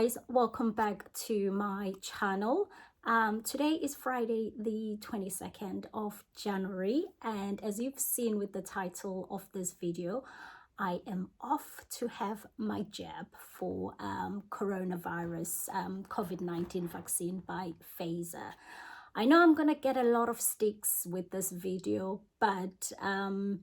guys, welcome back to my channel. Today is Friday the 22nd of January, and as you've seen with the title of this video, I am off to have my jab for coronavirus COVID-19 vaccine by PFIZER. I know I'm gonna get a lot of sticks with this video, but I'm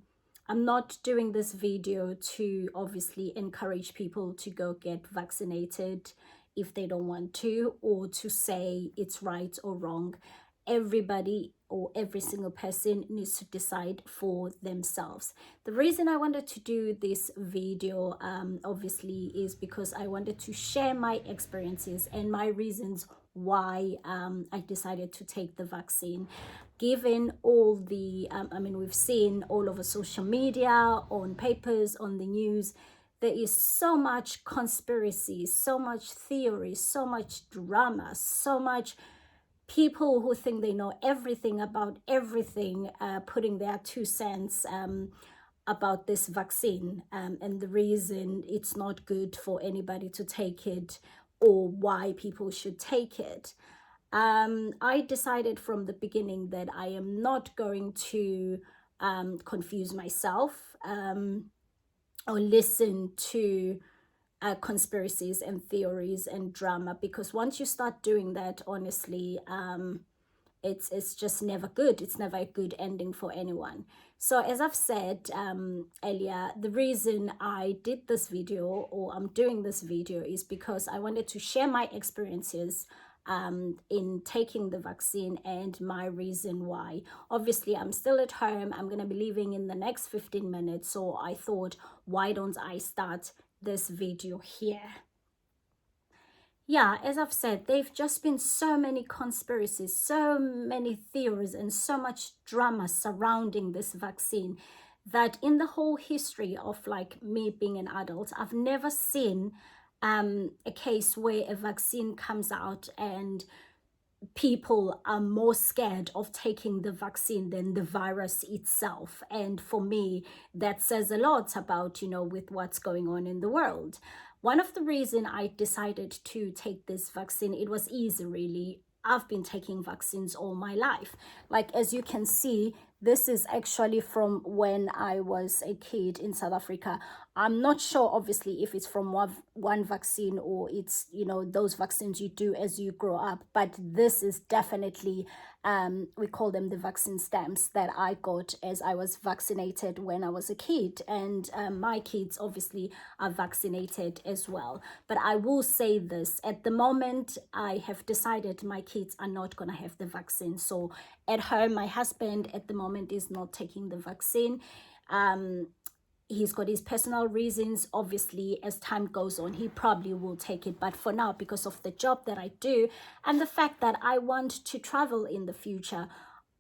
not doing this video to obviously encourage people to go get vaccinated if they don't want to, or to say it's right or wrong. Everybody or every single person needs to decide for themselves. The reason I wanted to do this video obviously is because I wanted to share my experiences and my reasons why I decided to take the vaccine. Given all the we've seen all over social media, on papers, on the news, there is so much conspiracy, so much theory, so much drama, so much people who think they know everything about everything, putting their 2 cents about this vaccine and the reason it's not good for anybody to take it, or why people should take it. I decided from the beginning that I am not going to confuse myself or listen to conspiracies and theories and drama, because once you start doing that, honestly, it's just never good. It's never a good ending for anyone. So as I've said earlier, the reason I did this video, or I'm doing this video, is because I wanted to share my experiences in taking the vaccine and my reason why. Obviously, I'm still at home. I'm going to be leaving in the next 15 minutes. So I thought, why don't I start this video here? Yeah, as I've said, there've just been so many conspiracies, so many theories, and so much drama surrounding this vaccine that in the whole history of like me being an adult, I've never seen a case where a vaccine comes out and people are more scared of taking the vaccine than the virus itself. And for me, that says a lot about, with what's going on in the world. One of the reasons I decided to take this vaccine, it was easy, really. I've been taking vaccines all my life. Like, as you can see, this is actually from when I was a kid in South Africa. I'm not sure, obviously, if it's from one vaccine or it's, those vaccines you do as you grow up. But this is definitely, we call them the vaccine stamps that I got as I was vaccinated when I was a kid. And my kids, obviously, are vaccinated as well. But I will say this, at the moment, I have decided my kids are not going to have the vaccine. So at home, my husband at the moment is not taking the vaccine. He's got his personal reasons. Obviously, as time goes on, he probably will take it. But for now, because of the job that I do and the fact that I want to travel in the future,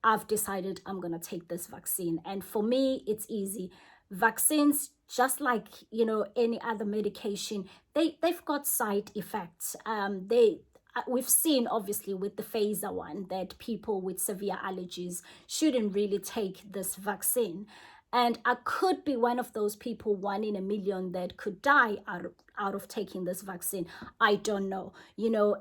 I've decided I'm going to take this vaccine. And for me, it's easy. Vaccines, just like, any other medication, they've got side effects. We've seen, obviously, with the PFIZER one, that people with severe allergies shouldn't really take this vaccine. And I could be one of those people, 1 in a million, that could die out of taking this vaccine. I don't know.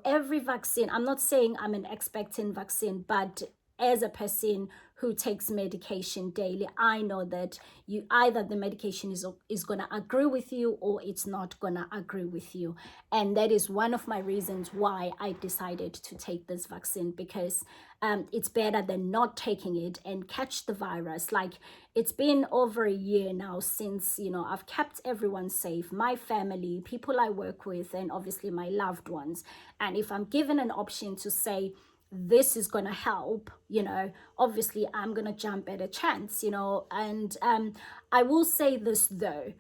Every vaccine, I'm not saying I'm an expert in vaccine, but as a person who takes medication daily, I know that either the medication is going to agree with you or it's not going to agree with you. And that is one of my reasons why I decided to take this vaccine, because it's better than not taking it and catch the virus. Like, it's been over a year now since, I've kept everyone safe, my family, people I work with, and obviously my loved ones. And if I'm given an option to say, this is going to help, obviously I'm going to jump at a chance, and I will say this though,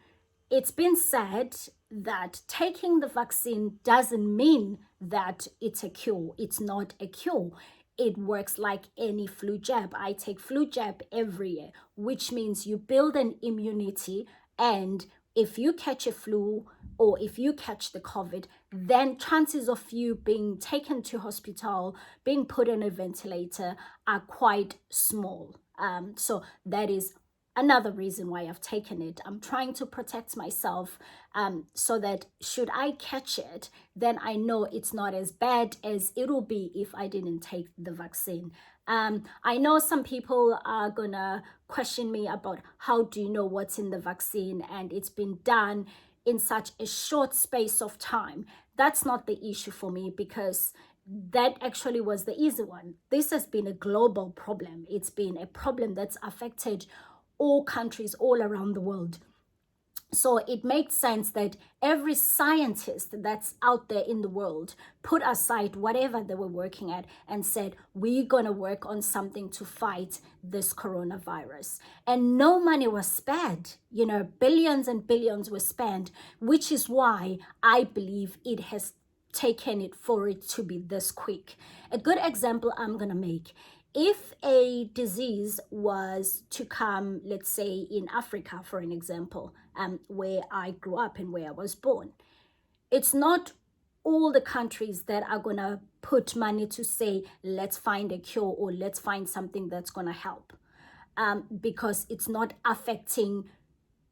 it's been said that taking the vaccine doesn't mean that it's a cure. It's not a cure. It works like any flu jab. I take flu jab every year, which means you build an immunity, and if you catch a flu or if you catch the COVID, then chances of you being taken to hospital, being put on a ventilator, are quite small. So that is another reason why I've taken it. I'm trying to protect myself so that should I catch it, then I know it's not as bad as it will be if I didn't take the vaccine. I know some people are gonna question me about how do you know what's in the vaccine, and it's been done in such a short space of time. That's not the issue for me, because that actually was the easy one. This has been a global problem. It's been a problem that's affected all countries all around the world. So it makes sense that every scientist that's out there in the world put aside whatever they were working at and said, we're going to work on something to fight this coronavirus. And no money was spared. You know, billions and billions were spent, which is why I believe it has taken it for it to be this quick. A good example I'm going to make: if a disease was to come, let's say in Africa, for an example, where I grew up and where I was born, it's not all the countries that are going to put money to say, let's find a cure or let's find something that's going to help, because it's not affecting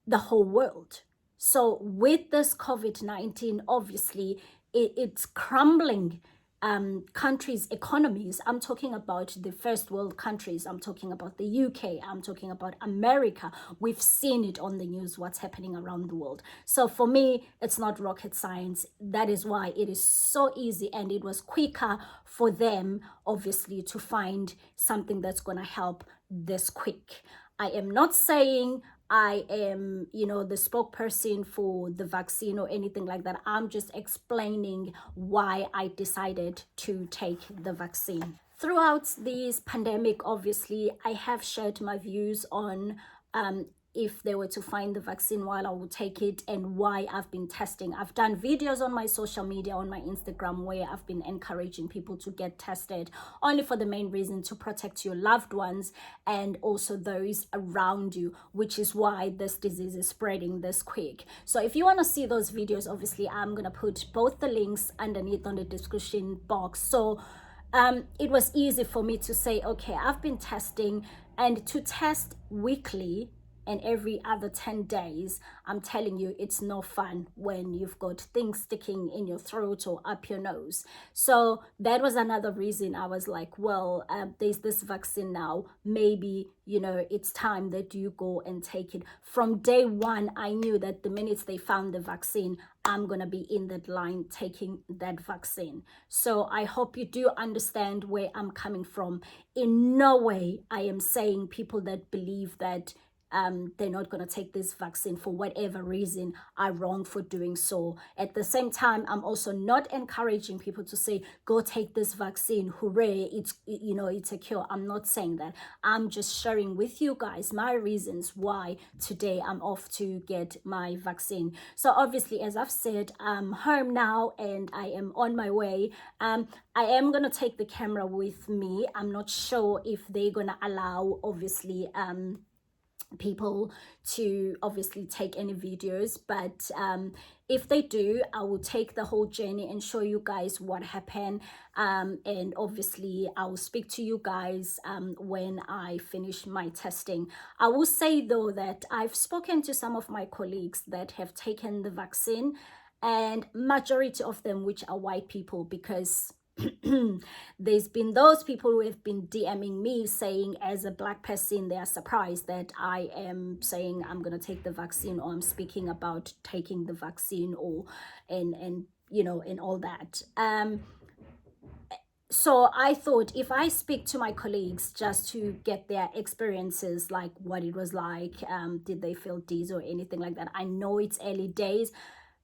the whole world. So with this COVID-19, obviously, it's crumbling countries' economies. I'm talking about the first world countries. I'm talking about the UK. I'm talking about America. We've seen it on the news, what's happening around the world. So for me, it's not rocket science. That is why it is so easy, and it was quicker for them, obviously, to find something that's going to help this quick. I am not saying I am, you know, the spokesperson for the vaccine or anything like that. I'm just explaining why I decided to take the vaccine. Throughout this pandemic, obviously, I have shared my views on if they were to find the vaccine, while I would take it, and why I've been testing. I've done videos on my social media, on my Instagram, where I've been encouraging people to get tested, only for the main reason to protect your loved ones and also those around you, which is why this disease is spreading this quick. So if you want to see those videos, obviously I'm going to put both the links underneath on the description box. So it was easy for me to say, okay, I've been testing, and to test weekly and every other 10 days, I'm telling you, it's no fun when you've got things sticking in your throat or up your nose. So that was another reason I was like, well, there's this vaccine now. Maybe, you know, it's time that you go and take it. From day one, I knew that the minute they found the vaccine, I'm going to be in that line taking that vaccine. So I hope you do understand where I'm coming from. In no way I am saying people that believe that they're not going to take this vaccine for whatever reason are wrong for doing so. At the same time, I'm also not encouraging people to say, go take this vaccine, hooray, it's, you know, it's a cure. I'm not saying that. I'm just sharing with you guys my reasons why today I'm off to get my vaccine. So obviously, as I've said, I'm home now and I am on my way. I am going to take the camera with me. I'm not sure if they're going to allow, obviously, people to obviously take any videos, but if they do, I will take the whole journey and show you guys what happened, and obviously I will speak to you guys when I finish my testing. I will say though that I've spoken to some of my colleagues that have taken the vaccine, and majority of them which are white people, because there's been those people who have been DMing me saying, as a black person, they are surprised that I am saying I'm going to take the vaccine, or I'm speaking about taking the vaccine, or and you know, and all that. So I thought if I speak to my colleagues just to get their experiences, like what it was like, did they feel dizzy or anything like that. I know it's early days,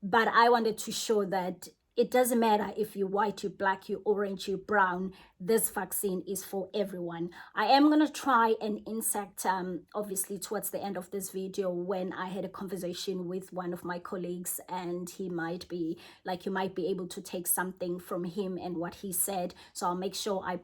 but I wanted to show that it doesn't matter if you're white, you're black, you're orange, you're brown. This vaccine is for everyone. I am going to try and insert, obviously, towards the end of this video, when I had a conversation with one of my colleagues, and he might be, like, you might be able to take something from him and what he said. So I'll make sure I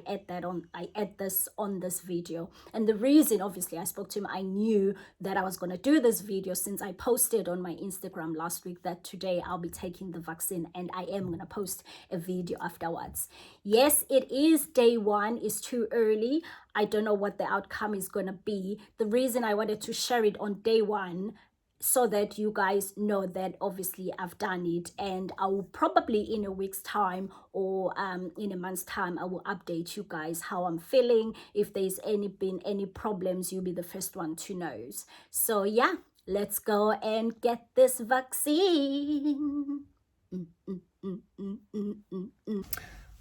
add this on this video. And the reason, obviously, I spoke to him, I knew that I was going to do this video since I posted on my Instagram last week that today I'll be taking the vaccine, and I am going to post a video afterwards. Yes, it it is day 1, it's too early. I don't know what the outcome is going to be. The reason I wanted to share it on day 1, so that you guys know that obviously I've done it, and I will probably in a week's time or in a month's time, I will update you guys how I'm feeling. If there's been any problems, you'll be the first one to know. So yeah, let's go and get this vaccine.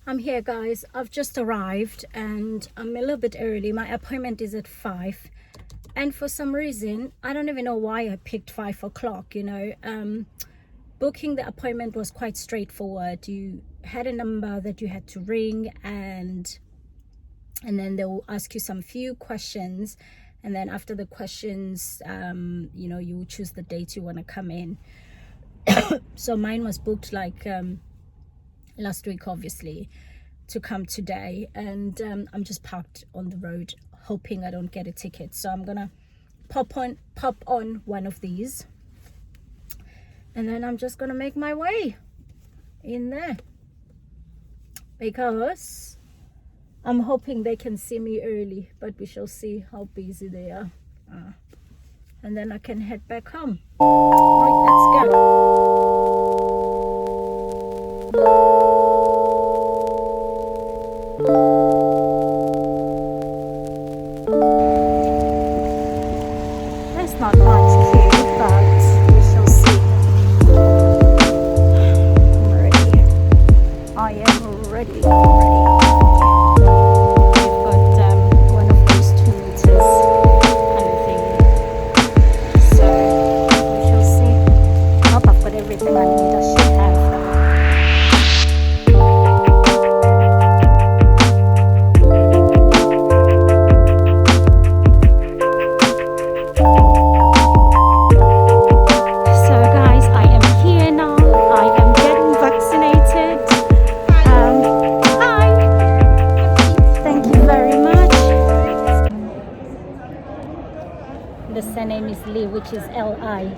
I'm here, guys. I've just arrived and I'm a little bit early. My appointment is at 5. And for some reason, I don't even know why I picked 5 o'clock, you know. Booking the appointment was quite straightforward. You had a number that you had to ring, and then they will ask you some few questions. And then after the questions, you know, you choose the date you want to come in. So mine was booked like last week, obviously, to come today. And I'm just parked on the road, hoping I don't get a ticket. So I'm gonna pop on one of these, and then I'm just gonna make my way in there, because I'm hoping they can see me early, but we shall see how busy they are. And then I can head back home. Right, let's go. There's not much queue, but we shall see. I'm ready. I am ready. We've got one of those 2 meters kind of thing. So we shall see. I hope I've got everything I need. I should have. The surname is Lee, which is L-I.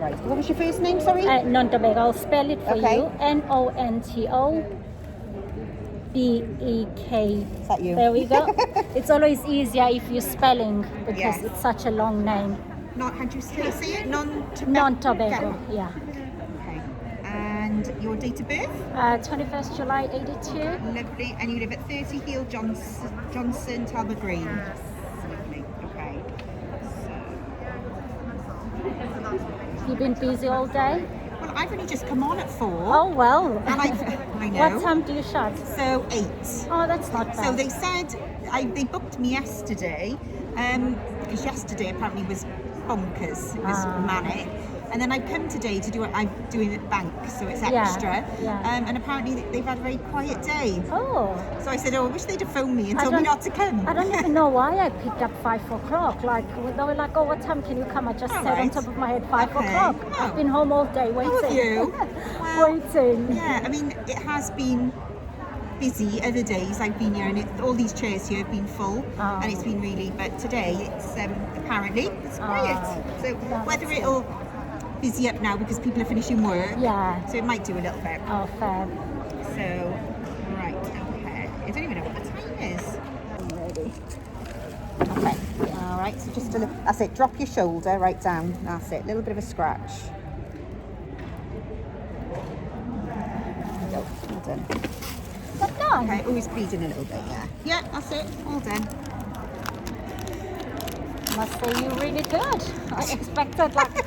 Right. What was your first name, sorry? Nontobek. I'll spell it for you. N-O-N-T-O-B-E-K. Is that you? There we go. It's always easier if you're spelling, because Yes. it's such a long name. How do you say it? Non-Tobago, yeah. Okay. And your date of birth? 21st July 82. Lovely. And you live at 30 Heel Johnson, Talbot Green. Lovely. Okay. You've been busy all day? Well, I've only just come on at 4. Oh, well. And I know. What time do you shut? So 8. Oh, that's not bad. So they said, they booked me yesterday, because yesterday apparently was bonkers. It was manic. And then I've come today to do it. I'm doing it bank, so it's extra. Yeah. And apparently they've had a very quiet day. Oh. So I said, I wish they'd have phoned me and told me not to come. I don't even know why I picked up 5 o'clock. Like, they were like, oh, what time can you come? I just said on top of my head 5 o'clock. Oh. I've been home all day waiting. How have you? Well, waiting. Yeah, I mean, it has been busy other days I've been here, and all these chairs here have been full, and it's been really, but today it's apparently it's quiet. So whether it'll busy up now because people are finishing work, so it might do a little bit. Oh, fair. So right, okay, I don't even know what the time is. I'm ready. Okay, all right, so just a little, that's it, drop your shoulder right down, that's it, a little bit of a scratch. Go, all done. Done. Okay, always bleeding a little bit, yeah. Yeah, that's it, all done. Must say you're really good. I expected like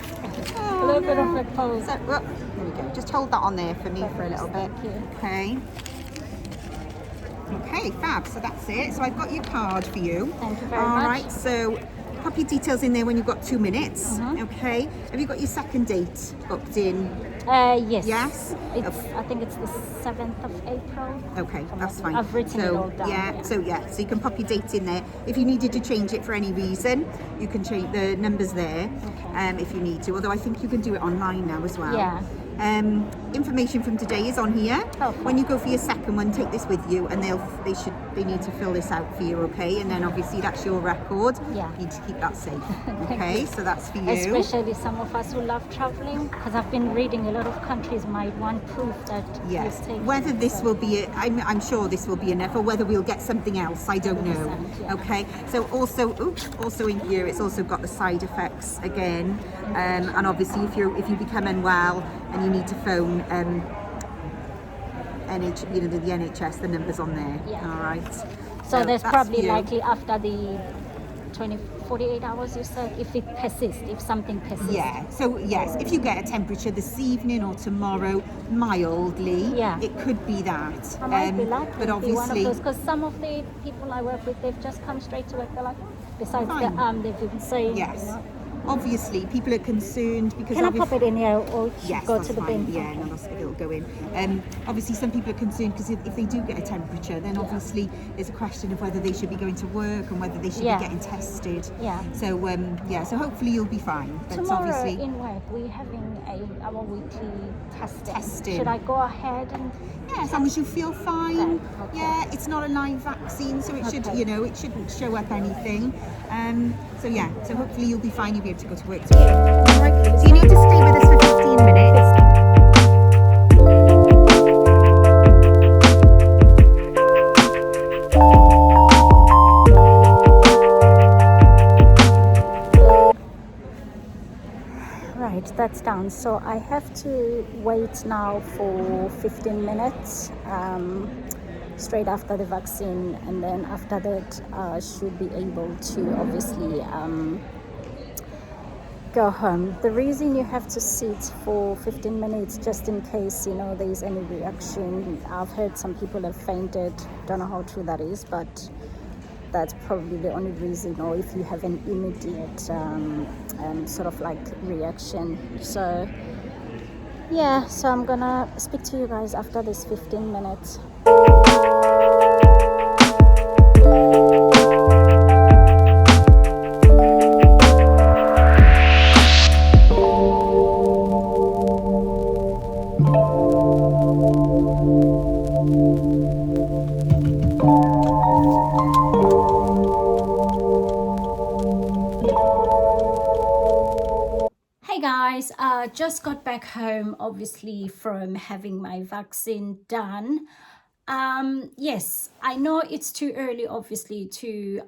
a little bit of a pose. So, well, there we go. Just hold that on there for me for a little bit. Thank you. Okay. Okay, fab. So that's it. So I've got your card for you. Thank you very much. All right. So pop your details in there when you've got 2 minutes. Okay. Have you got your second date booked in? Yes. Yes? I think it's the 7th of April. Okay, that's fine. I've written it all down. Yeah, so you can pop your date in there. If you needed to change it for any reason, you can change the numbers there, if you need to. Although I think you can do it online now as well. Yeah. Information from today is on here. Oh, when you go for your second one, take this with you, and they should they need to fill this out for you, okay? And then obviously that's your record. Yeah. You need to keep that safe, okay? So that's for you. Especially some of us who love traveling, because I've been reading a lot of countries might want proof that Yes. it's taken. Whether this will be, I'm sure this will be enough, or whether we'll get something else, I don't know. Yeah. Okay. So also in here, it's also got the side effects again, and obviously if you become unwell and you need to phone the NHS, the numbers on there. Yeah. All right. So there's that's probably you. likely after the 48 hours, you said, if it persists, if something persists. Yeah, so yes, if you get a temperature this evening or tomorrow, mildly, it could be that. I might be lucky, but be obviously, one of those, because some of the people I work with, they've just come straight to work. They're like, besides the they've been saying, yes. you know. Obviously, people are concerned because Can I pop it in here or yes, go that's to the fine. bin? Yeah, no, it'll go in. Obviously, some people are concerned because if they do get a temperature, then obviously there's a question of whether they should be going to work and whether they should be getting tested. Yeah. So so hopefully you'll be fine. But Tomorrow obviously, in work we're having our weekly testing. Testing. Should I go ahead and? yeah, as long as you feel fine. Okay. Yeah, it's not a live vaccine, so it should, it shouldn't show up anything. So hopefully you'll be fine. You'll be able to go to work tomorrow. Alright, so you need to stay with us for 15 minutes. Right, that's done. So I have to wait now for 15 minutes straight after the vaccine, and then after that I should be able to obviously go home. The reason you have to sit for 15 minutes just in case there's any reaction. I've heard some people have fainted, don't know how true that is, but that's probably the only reason, or if you have an immediate sort of like reaction. So yeah, so I'm gonna speak to you guys after this 15 minutes. Guys, just got back home obviously from having my vaccine done. Yes, I know it's too early obviously to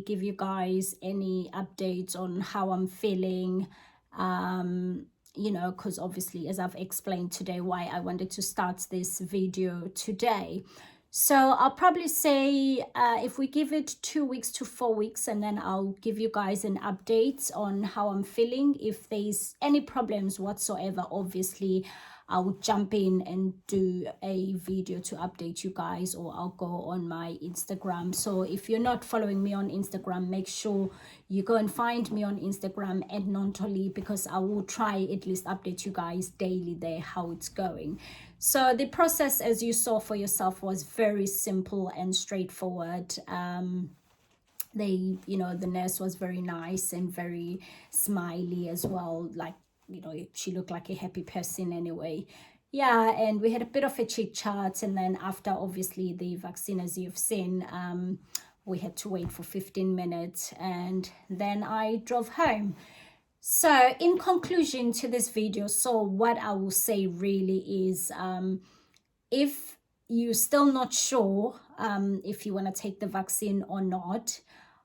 give you guys any updates on how I'm feeling, because obviously, as I've explained today, why I wanted to start this video today. So I'll probably say if we give it 2 weeks to 4 weeks, and then I'll give you guys an update on how I'm feeling. If there's any problems whatsoever, obviously I'll jump in and do a video to update you guys, or I'll go on my Instagram. So if you're not following me on Instagram, make sure you go and find me on Instagram at Nontoli, because I will try at least update you guys daily there how it's going. So the process, as you saw for yourself, was very simple and straightforward. The nurse was very nice and very smiley as well. Like, she looked like a happy person anyway. Yeah, and we had a bit of a chit chat, and then after obviously the vaccine, as you've seen, we had to wait for 15 minutes, and then I drove home. So in conclusion to this video, so what I will say really is, if you're still not sure if you want to take the vaccine or not,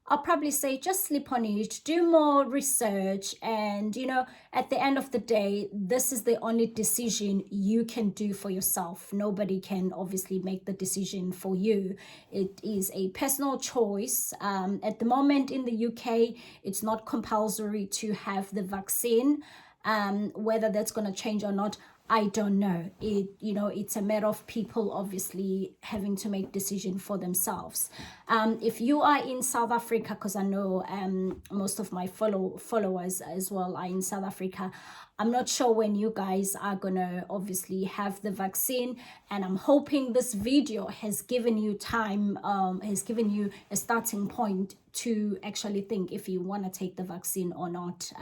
I'll probably say just sleep on it, do more research, and at the end of the day, this is the only decision you can do for yourself. Nobody can obviously make the decision for you. It is a personal choice. At the moment in the UK, it's not compulsory to have the vaccine. Whether that's going to change or not, I don't know. It's a matter of people obviously having to make decision for themselves. If you are in South Africa, because I know most of my followers as well are in South Africa, I'm not sure when you guys are gonna obviously have the vaccine, and I'm hoping this video has given you time, has given you a starting point to actually think if you want to take the vaccine or not.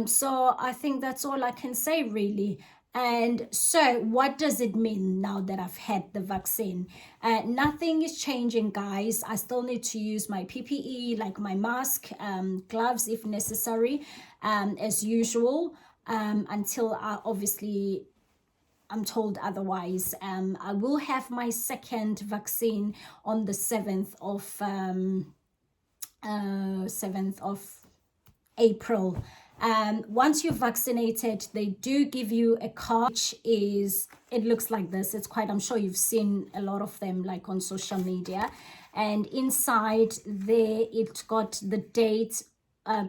So I think that's all I can say really. And so what does it mean now that I've had the vaccine? Nothing is changing, guys. I still need to use my PPE, like my mask, gloves if necessary, as usual, until obviously I'm told otherwise. I will have my second vaccine on the 7th of April. Once you're vaccinated, they do give you a card, which is, it looks like this. It's quite, I'm sure you've seen a lot of them like on social media. And inside there, it's got the date,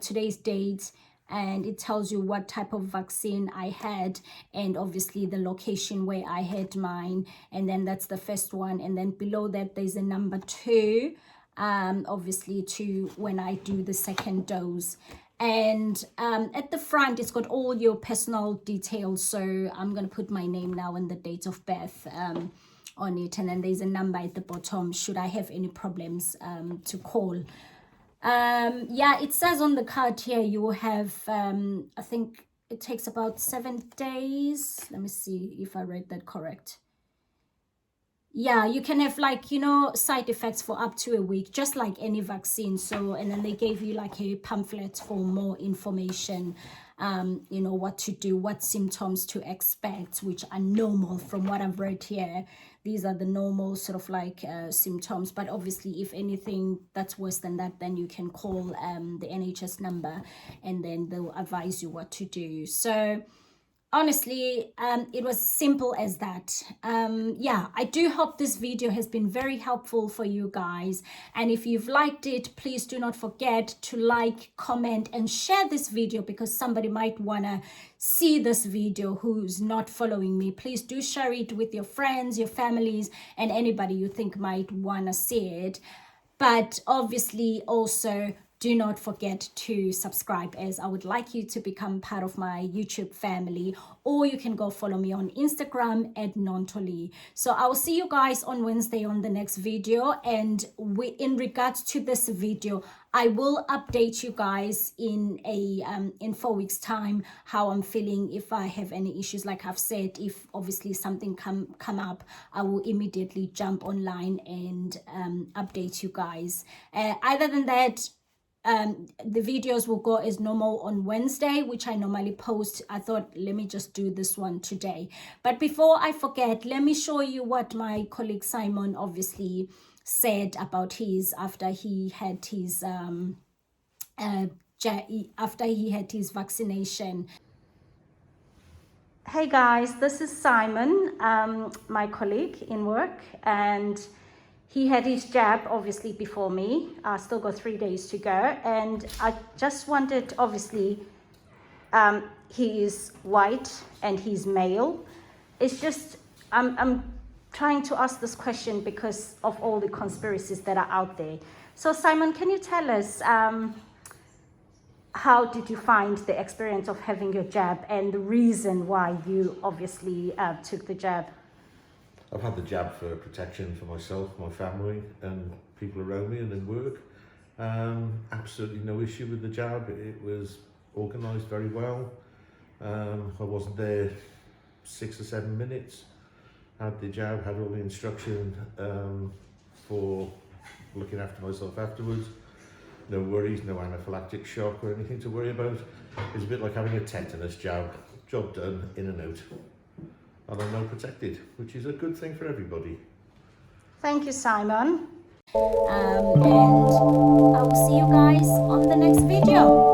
today's date, and it tells you what type of vaccine I had, and obviously the location where I had mine. And then that's the first one. And then below that, there's a number 2, obviously to when I do the second dose. And at the front, it's got all your personal details. So I'm going to put my name now and the date of birth on it. And then there's a number at the bottom should I have any problems to call. Yeah, it says on the card here you will have, I think it takes about 7 days. Let me see if I read that correct. Yeah, you can have like, you know, side effects for up to a week, just like any vaccine. So, and then they gave you like a pamphlet for more information, you know, what to do, what symptoms to expect, which are normal from what I've read here. These are the normal sort of like symptoms. But obviously, if anything that's worse than that, then you can call the NHS number and then they'll advise you what to do. So, honestly, it was simple as that. Yeah, I do hope this video has been very helpful for you guys. And if you've liked it, please do not forget to like, comment, and share this video, because somebody might want to see this video who's not following me. Please do share it with your friends, your families, and anybody you think might want to see it. But obviously also, do not forget to subscribe, as I would like you to become part of my YouTube family, or you can go follow me on Instagram at Nontoli. So I will see you guys on Wednesday on the next video. And in regards to this video, I will update you guys in 4 weeks time how I'm feeling. If I have any issues, like I've said, if obviously something come up, I will immediately jump online and update you guys. Other than that, the videos will go as normal on Wednesday, which I normally post. I thought, let me just do this one today. But before I forget, let me show you what my colleague Simon obviously said about his, after he had his vaccination. Hey guys, this is Simon, my colleague in work, and he had his jab obviously before me. I still got 3 days to go, and I just wanted, obviously, he is white and he's male. It's just, I'm trying to ask this question because of all the conspiracies that are out there. So Simon, can you tell us, how did you find the experience of having your jab and the reason why you obviously took the jab? I've had the jab for protection for myself, my family, and people around me and in work. Absolutely no issue with the jab. It was organised very well. I wasn't there 6 or 7 minutes. Had the jab, had all the instruction for looking after myself afterwards. No worries, no anaphylactic shock or anything to worry about. It's a bit like having a tetanus jab. Job done, in and out. And I'm now protected, which is a good thing for everybody. Thank you, Simon. And I will see you guys on the next video.